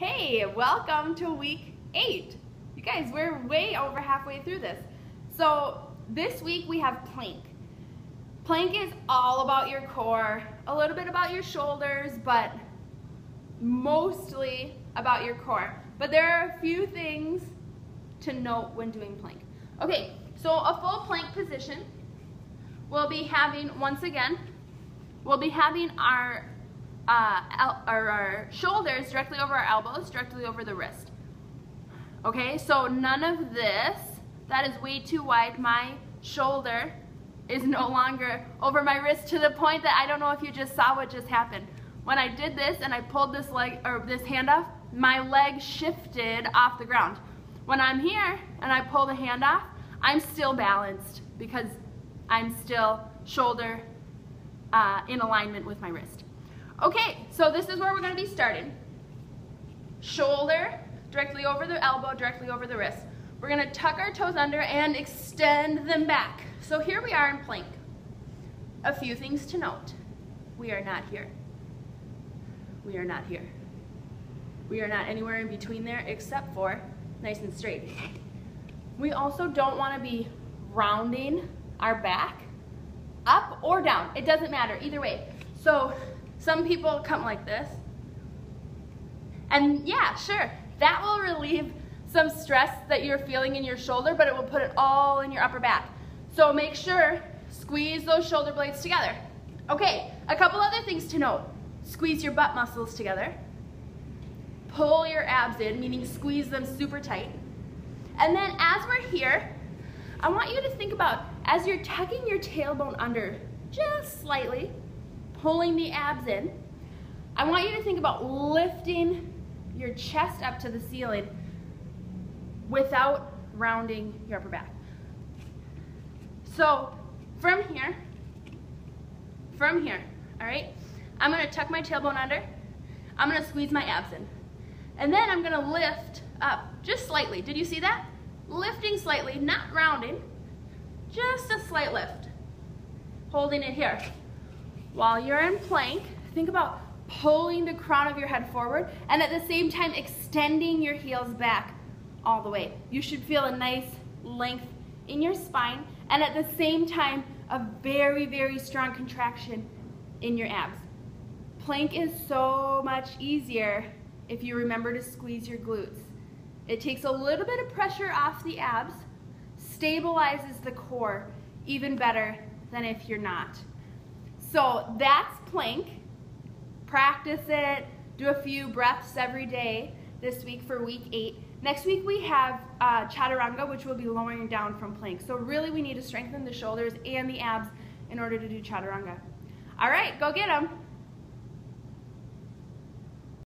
Hey, welcome to week 8. You guys, we're way over halfway through this. So this week we have plank. Plank is all about your core, a little bit about your shoulders, but mostly about your core. But there are a few things to note when doing plank. Okay, so a full plank position, we'll be having, once again, we'll be having our shoulders directly over our elbows, directly over the wrist. Okay, so none of this, that is way too wide. My shoulder is no longer over my wrist to the point that I don't know if you just saw what just happened. When I did this and I pulled this leg or this hand off, my leg shifted off the ground. When I'm here and I pull the hand off, I'm still balanced because I'm still shoulder in alignment with my wrist. Okay, so this is where we're going to be starting. Shoulder directly over the elbow, directly over the wrist. We're going to tuck our toes under and extend them back. So here we are in plank. A few things to note. We are not here. We are not here. We are not anywhere in between there except for nice and straight. We also don't want to be rounding our back up or down. It doesn't matter either way. So some people come like this. And yeah, sure, that will relieve some stress that you're feeling in your shoulder, but it will put it all in your upper back. So make sure, squeeze those shoulder blades together. Okay, a couple other things to note. Squeeze your butt muscles together. Pull your abs in, meaning squeeze them super tight. And then as we're here, I want you to think about, as you're tucking your tailbone under just slightly, pulling the abs in, I want you to think about lifting your chest up to the ceiling without rounding your upper back. So from here, all right, I'm gonna tuck my tailbone under, I'm gonna squeeze my abs in, and then I'm gonna lift up just slightly. Did you see that? Lifting slightly, not rounding, just a slight lift. Holding it here. While you're in plank, think about pulling the crown of your head forward and at the same time extending your heels back all the way. You should feel a nice length in your spine and at the same time a very, very strong contraction in your abs. Plank is so much easier if you remember to squeeze your glutes. It takes a little bit of pressure off the abs, stabilizes the core even better than if you're not. So that's plank. Practice it. Do a few breaths every day this week for week 8. Next week we have chaturanga, which will be lowering down from plank. So really we need to strengthen the shoulders and the abs in order to do chaturanga. All right, go get them.